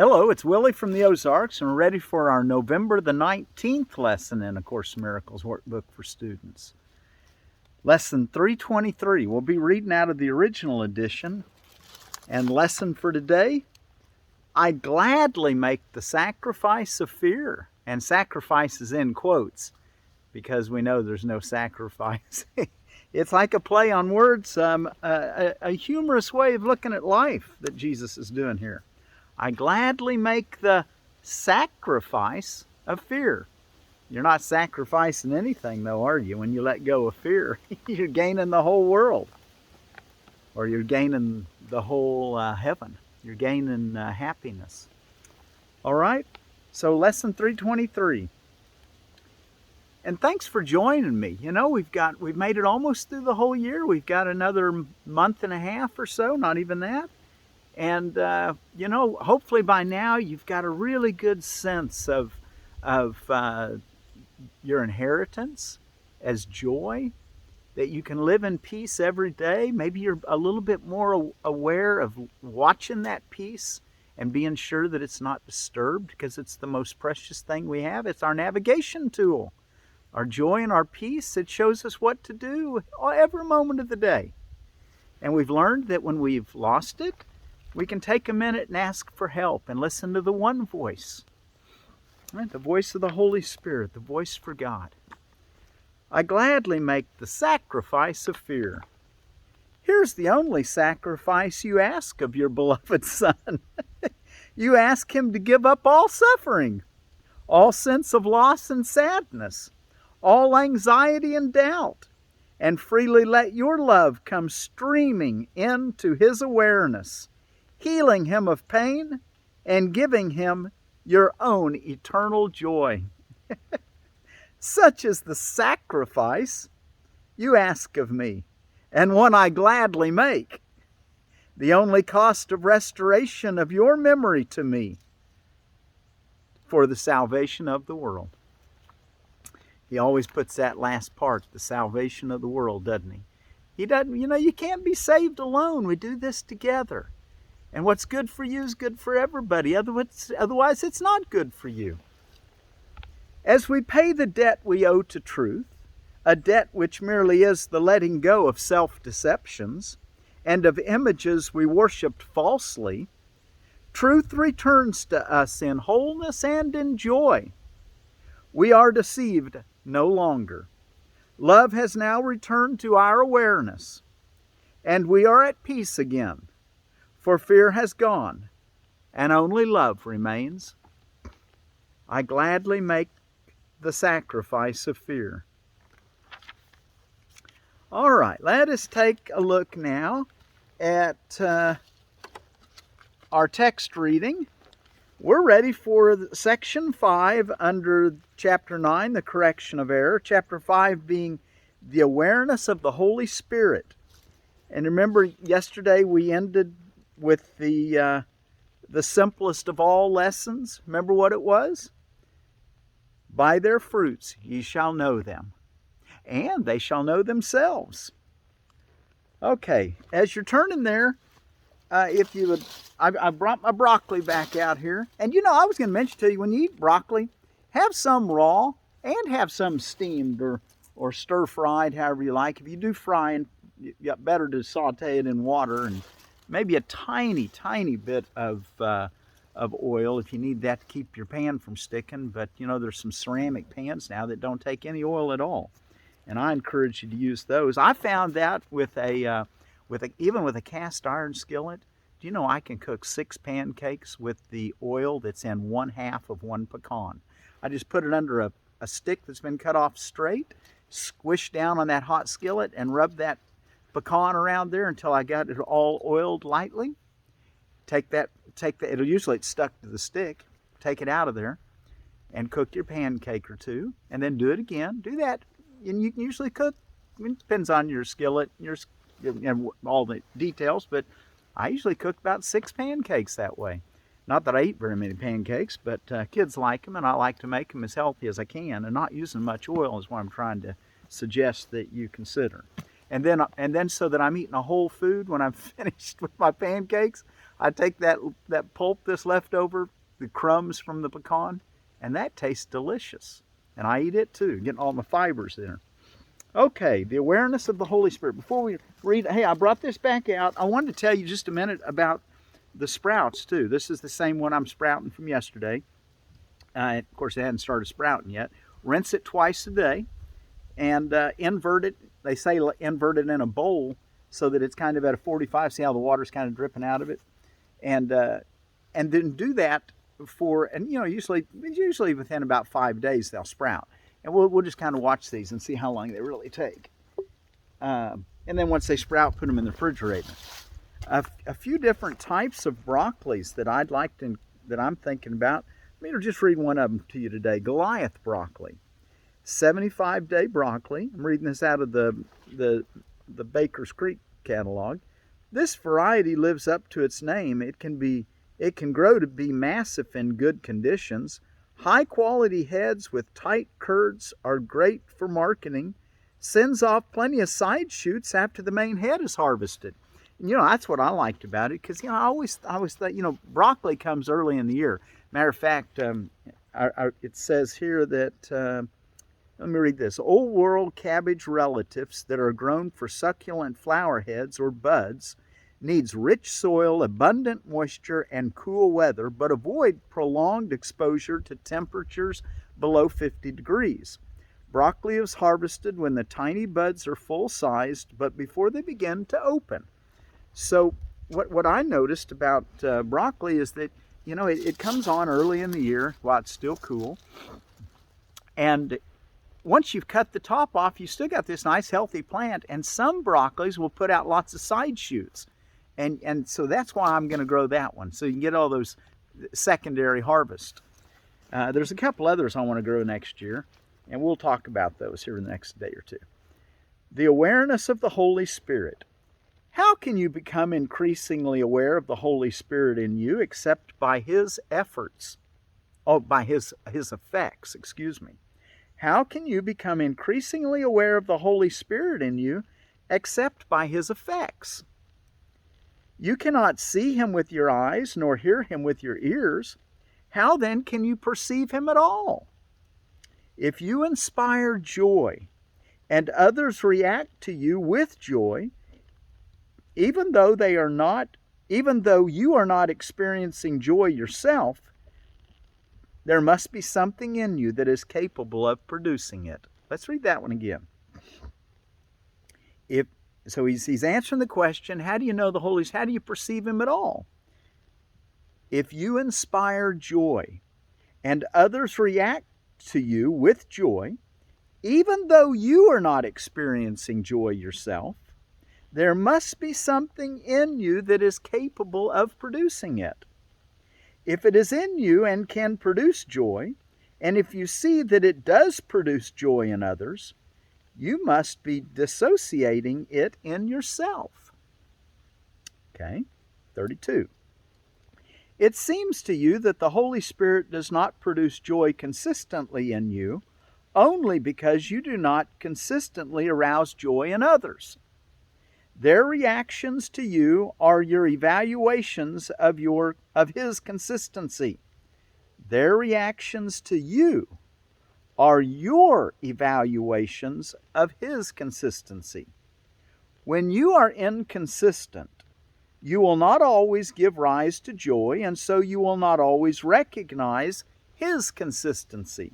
Hello, it's Willie from the Ozarks, and we're ready for our November the 19th lesson in A Course in Miracles Workbook for Students. Lesson 323. We'll be reading out of the original edition. And lesson for today, I gladly make the sacrifice of fear. And sacrifice is in quotes, because we know there's no sacrifice. It's like a play on words, a humorous way of looking at life that Jesus is doing here. I gladly make the sacrifice of fear. You're not sacrificing anything, though, are you? When you let go of fear, you're gaining the whole world. Or you're gaining the whole heaven. You're gaining happiness. All right? So lesson 323. And thanks for joining me. You know, we've made it almost through the whole year. We've got another month and a half or so, not even that. And, you know, hopefully by now you've got a really good sense of your inheritance as joy, that you can live in peace every day. Maybe you're a little bit more aware of watching that peace and being sure that it's not disturbed, because it's the most precious thing we have. It's our navigation tool. Our joy and our peace, it shows us what to do every moment of the day. And we've learned that when we've lost it, we can take a minute and ask for help and listen to the one voice, right? The voice of the Holy Spirit, the voice for God. I gladly make the sacrifice of fear. Here's the only sacrifice you ask of your beloved Son. You ask Him to give up all suffering, all sense of loss and sadness, all anxiety and doubt, and freely let your love come streaming into His awareness, healing him of pain and giving him your own eternal joy. Such is the sacrifice you ask of me, and one I gladly make, the only cost of restoration of your memory to me for the salvation of the world. He always puts that last part, the salvation of the world, doesn't he? He doesn't, you know, you can't be saved alone. We do this together. And what's good for you is good for everybody. Otherwise, it's not good for you. As we pay the debt we owe to truth, a debt which merely is the letting go of self-deceptions and of images we worshipped falsely, truth returns to us in wholeness and in joy. We are deceived no longer. Love has now returned to our awareness, and we are at peace again. For fear has gone, and only love remains. I gladly make the sacrifice of fear. All right, let us take a look now at our text reading. We're ready for section 5 under chapter 9, the correction of error. Chapter 5 being the awareness of the Holy Spirit. And remember, yesterday we ended with the simplest of all lessons. Remember what it was? By their fruits ye shall know them, and they shall know themselves. Okay, as you're turning there, if you would, I brought my broccoli back out here. And you know, I was going to mention to you, when you eat broccoli, have some raw and have some steamed or stir-fried, however you like. If you do frying, you better to saute it in water and maybe a tiny, tiny bit of oil if you need that to keep your pan from sticking. But, you know, there's some ceramic pans now that don't take any oil at all. And I encourage you to use those. I found that even with a cast iron skillet, do you know I can cook 6 pancakes with the oil that's in 1/2 of one pecan. I just put it under a stick that's been cut off straight, squish down on that hot skillet, and rub that pecan around there until I got it all oiled lightly. Take that, it's stuck to the stick. Take it out of there and cook your pancake or two, and then do it again. Do that, and you can usually cook, it depends on your skillet, and all the details, but I usually cook about 6 pancakes that way. Not that I eat very many pancakes, but kids like them, and I like to make them as healthy as I can, and not using much oil is what I'm trying to suggest that you consider. And then so that I'm eating a whole food when I'm finished with my pancakes, I take that pulp that's left over, the crumbs from the pecan, and that tastes delicious. And I eat it too, getting all my fibers in her. Okay, the awareness of the Holy Spirit. Before we read, hey, I brought this back out. I wanted to tell you just a minute about the sprouts too. This is the same one I'm sprouting from yesterday. Of course, it hadn't started sprouting yet. Rinse it twice a day and invert it. They say invert it in a bowl so that it's kind of at a 45. See how the water's kind of dripping out of it? And then do that for, and usually within about 5 days they'll sprout. And we'll just kind of watch these and see how long they really take. And then once they sprout, put them in the refrigerator. A few different types of broccolis that that I'm thinking about. Let me just read one of them to you today. Goliath broccoli, 75-day broccoli. I'm reading this out of the Baker's Creek catalog. This variety lives up to its name. It can grow to be massive in good conditions. High quality heads with tight curds are great for marketing. Sends off plenty of side shoots after the main head is harvested. And, that's what I liked about it, because I always thought, broccoli comes early in the year. Matter of fact, it says here that let me read this. Old world cabbage relatives that are grown for succulent flower heads or buds needs rich soil, abundant moisture, and cool weather, but avoid prolonged exposure to temperatures below 50 degrees. Broccoli is harvested when the tiny buds are full-sized, but before they begin to open. So what I noticed about broccoli is that, it comes on early in the year while it's still cool. And once you've cut the top off, you still got this nice healthy plant, and some broccolis will put out lots of side shoots. And so that's why I'm going to grow that one, so you can get all those secondary harvest. There's a couple others I want to grow next year, and we'll talk about those here in the next day or two. The awareness of the Holy Spirit. How can you become increasingly aware of the Holy Spirit in you except by His efforts? By His effects, excuse me. How can you become increasingly aware of the Holy Spirit in you except by His effects? You cannot see Him with your eyes, nor hear Him with your ears. How then can you perceive Him at all? If you inspire joy, and others react to you with joy, even though you are not experiencing joy yourself, there must be something in you that is capable of producing it. Let's read that one again. So he's answering the question, how do you know the Holy Spirit? How do you perceive Him at all? If you inspire joy and others react to you with joy, even though you are not experiencing joy yourself, there must be something in you that is capable of producing it. If it is in you and can produce joy, and if you see that it does produce joy in others, you must be dissociating it in yourself. Okay, 32. It seems to you that the Holy Spirit does not produce joy consistently in you only because you do not consistently arouse joy in others. Their reactions to you are your evaluations of His consistency. Their reactions to you are your evaluations of His consistency. When you are inconsistent, you will not always give rise to joy, and so you will not always recognize His consistency.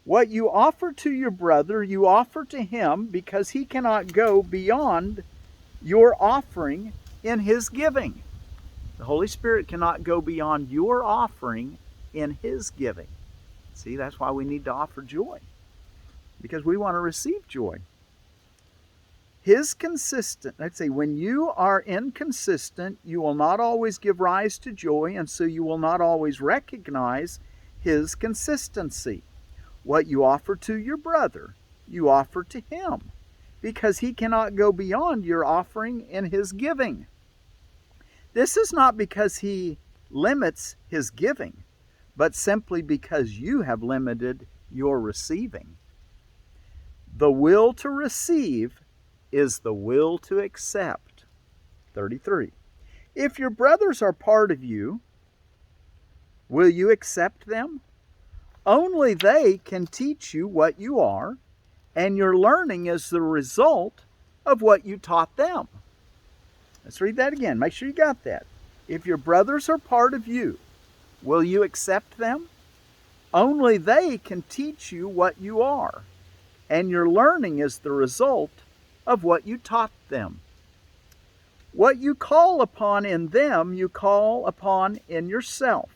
What you offer to your brother, you offer to him because he cannot go beyond your offering in His giving. The Holy Spirit cannot go beyond your offering in His giving. See, that's why we need to offer joy, because we want to receive joy. When you are inconsistent, you will not always give rise to joy, and so you will not always recognize His consistency. What you offer to your brother, you offer to him, because he cannot go beyond your offering in his giving. This is not because he limits his giving, but simply because you have limited your receiving. The will to receive is the will to accept. 33. If your brothers are part of you, will you accept them? Only they can teach you what you are, and your learning is the result of what you taught them. Let's read that again. Make sure you got that. If your brothers are part of you, will you accept them? Only they can teach you what you are, and your learning is the result of what you taught them. What you call upon in them, you call upon in yourself.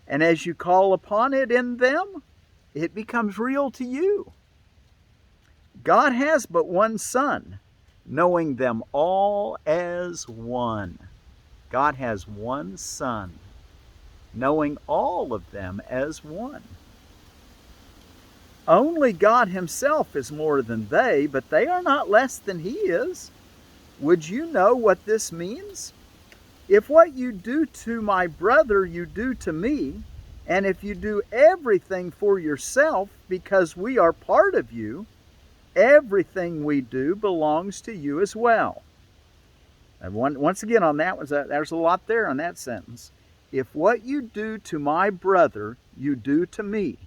And as you call upon it in them, it becomes real to you. God has but one Son, knowing them all as one. God has one Son, knowing all of them as one. Only God Himself is more than they, but they are not less than He is. Would you know what this means? If what you do to my brother you do to me, and if you do everything for yourself because we are part of you, everything we do belongs to you as well. And once again on that one, there's a lot there on that sentence. If what you do to my brother you do to me,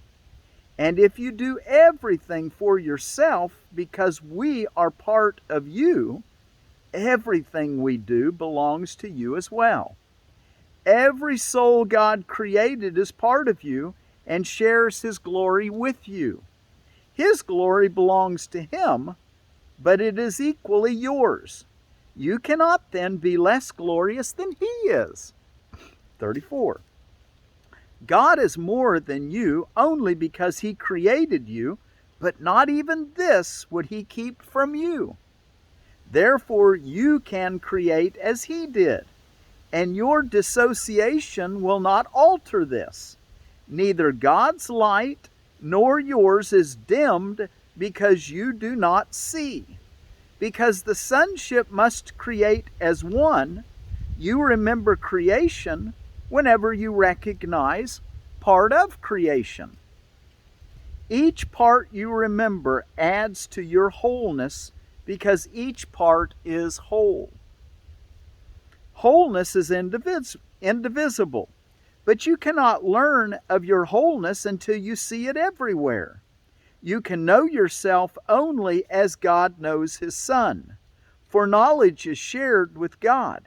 and if you do everything for yourself because we are part of you, everything we do belongs to you as well. Every soul God created is part of you and shares His glory with you. His glory belongs to Him, but it is equally yours. You cannot then be less glorious than He is. 34. God is more than you only because He created you, but not even this would He keep from you. Therefore you can create as He did, and your dissociation will not alter this. Neither God's light nor yours is dimmed because you do not see. Because the sonship must create as one, you remember creation whenever you recognize part of creation. Each part you remember adds to your wholeness because each part is whole. Wholeness is indivisible, but you cannot learn of your wholeness until you see it everywhere. You can know yourself only as God knows His Son, for knowledge is shared with God.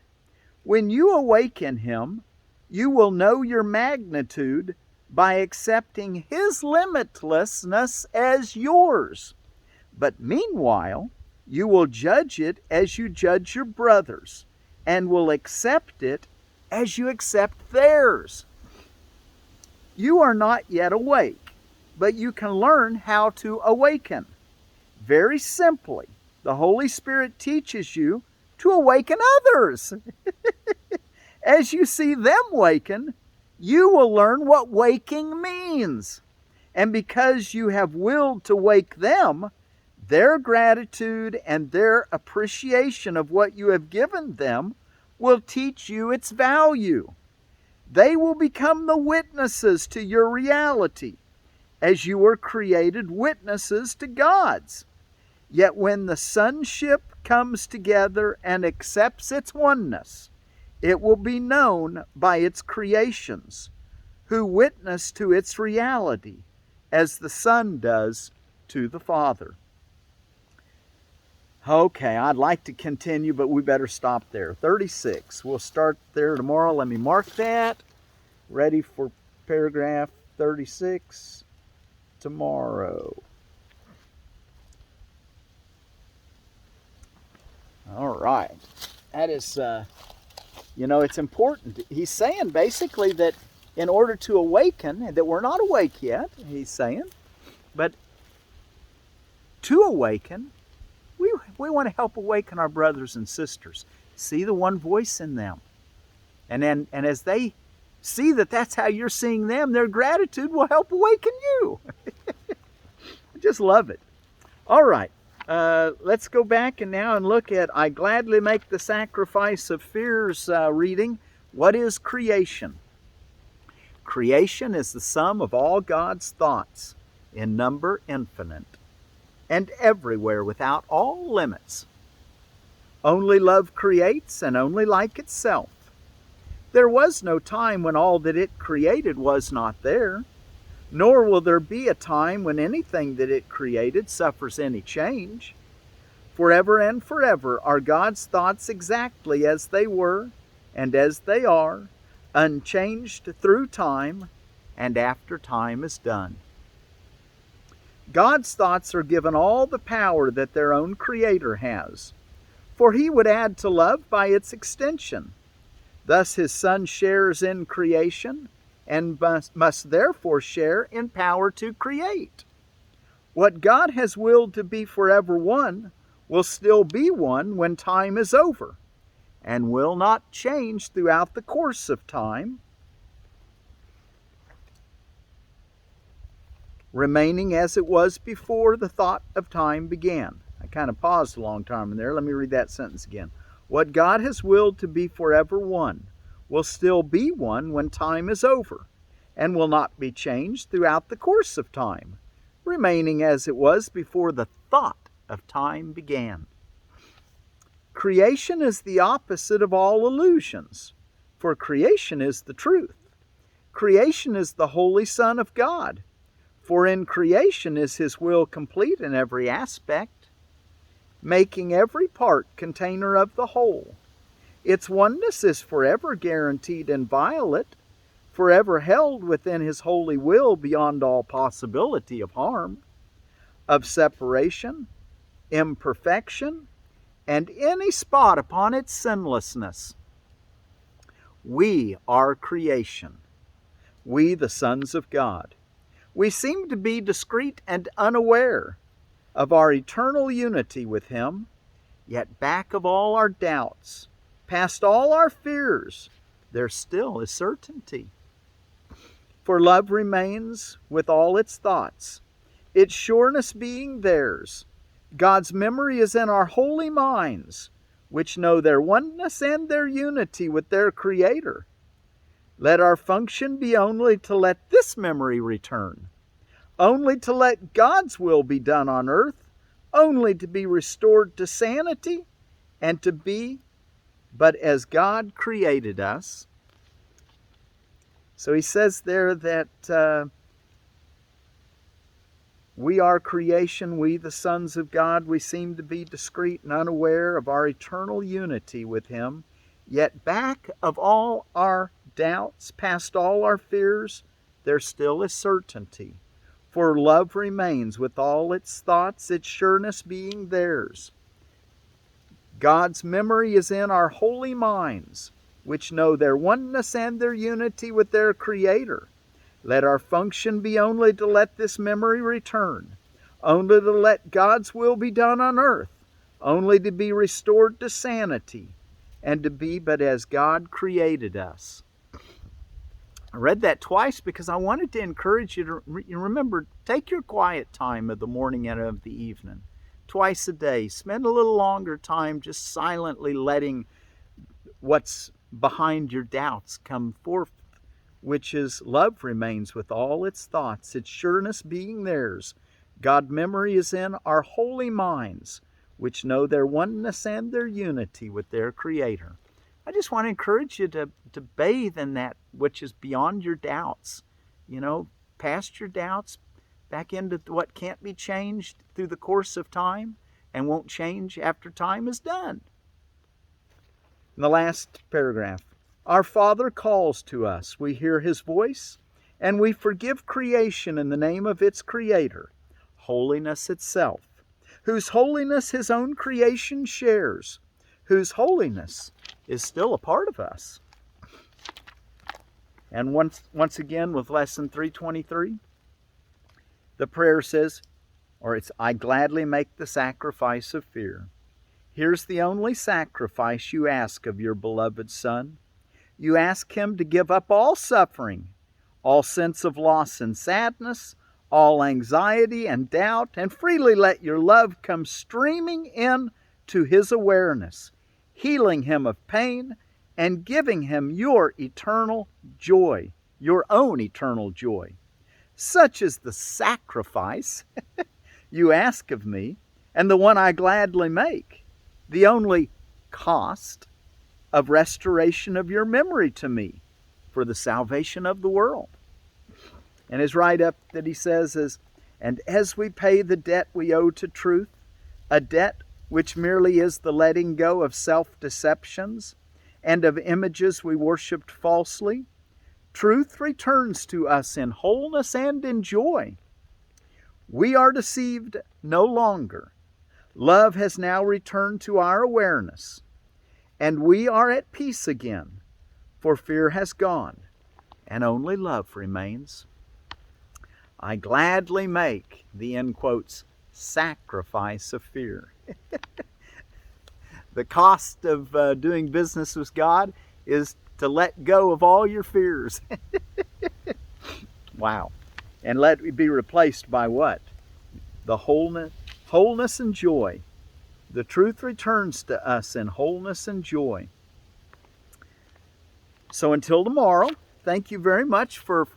When you awaken Him, you will know your magnitude by accepting His limitlessness as yours. But meanwhile, you will judge it as you judge your brothers, and will accept it as you accept theirs. You are not yet awake, but you can learn how to awaken. Very simply, the Holy Spirit teaches you to awaken others. As you see them waken, you will learn what waking means. And because you have willed to wake them, their gratitude and their appreciation of what you have given them will teach you its value. They will become the witnesses to your reality, as you were created witnesses to God's. Yet when the sonship comes together and accepts its oneness, it will be known by its creations, who witness to its reality, as the Son does to the Father. Okay, I'd like to continue, but we better stop there. 36. We'll start there tomorrow. Let me mark that. Ready for paragraph 36 tomorrow. All right. That is, it's important. He's saying basically that in order to awaken, that we're not awake yet, he's saying, but to awaken, we want to help awaken our brothers and sisters. See the one voice in them. And as they see that that's how you're seeing them, their gratitude will help awaken you. I just love it. All right. Let's go back and now and look at I gladly make the sacrifice of fears reading. What is creation? Creation is the sum of all God's thoughts, in number infinite, and everywhere without all limits. Only love creates, and only like itself. There was no time when all that it created was not there, nor will there be a time when anything that it created suffers any change. Forever and forever are God's thoughts exactly as they were and as they are, unchanged through time and after time is done. God's thoughts are given all the power that their own Creator has, for He would add to love by its extension. Thus His Son shares in creation and must therefore share in power to create. What God has willed to be forever one will still be one when time is over, and will not change throughout the course of time, remaining as it was before the thought of time began. I kind of paused a long time in there. Let me read that sentence again. What God has willed to be forever one will still be one when time is over, and will not be changed throughout the course of time, remaining as it was before the thought of time began. Creation is the opposite of all illusions, for creation is the truth. Creation is the Holy Son of God, for in creation is His will complete in every aspect, making every part container of the whole. Its oneness is forever guaranteed inviolate, forever held within His holy will beyond all possibility of harm, of separation, imperfection, and any spot upon its sinlessness. We are creation, we the sons of God. We seem to be discreet and unaware of our eternal unity with Him, yet back of all our doubts, past all our fears, there still is certainty. For love remains with all its thoughts, its sureness being theirs. God's memory is in our holy minds, which know their oneness and their unity with their Creator. Let our function be only to let this memory return, only to let God's will be done on earth, only to be restored to sanity, and to be but as God created us. So he says there that we are creation, we the sons of God. We seem to be discreet and unaware of our eternal unity with Him, yet back of all our doubts, past all our fears, there still is certainty. For love remains with all its thoughts, its sureness being theirs. God's memory is in our holy minds, which know their oneness and their unity with their Creator. Let our function be only to let this memory return, only to let God's will be done on earth, only to be restored to sanity, and to be but as God created us. I read that twice because I wanted to encourage you to remember, take your quiet time of the morning and of the evening. Twice a day. Spend a little longer time just silently letting what's behind your doubts come forth, which is love remains with all its thoughts, its sureness being theirs. God memory is in our holy minds, which know their oneness and their unity with their Creator. I just want to encourage you to bathe in that which is beyond your doubts. You know, past your doubts, back into what can't be changed through the course of time and won't change after time is done. In the last paragraph, our Father calls to us. We hear His voice, and we forgive creation in the name of its Creator, holiness itself, whose holiness His own creation shares, whose holiness is still a part of us. And once again with lesson 323, the prayer says, I gladly make the sacrifice of fear. Here's the only sacrifice you ask of your beloved Son. You ask Him to give up all suffering, all sense of loss and sadness, all anxiety and doubt, and freely let your love come streaming in to His awareness, healing him of pain and giving him your eternal joy, your own eternal joy. Such is the sacrifice you ask of me, and the one I gladly make, the only cost of restoration of your memory to me for the salvation of the world. And his write-up that he says is, and as we pay the debt we owe to truth, a debt which merely is the letting go of self-deceptions and of images we worshipped falsely, truth returns to us in wholeness and in joy. We are deceived no longer. Love has now returned to our awareness, and we are at peace again, for fear has gone, and only love remains. I gladly make the, end quotes, sacrifice of fear. The cost of doing business with God is to let go of all your fears. Wow. And let it be replaced by what? The wholeness and joy. The truth returns to us in wholeness and joy. So until tomorrow, thank you very much for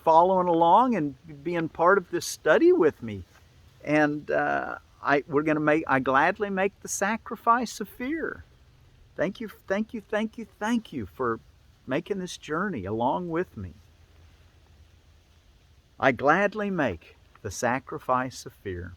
following along and being part of this study with me. And I gladly make the sacrifice of fear. Thank you for making this journey along with me. I gladly make the sacrifice of fear.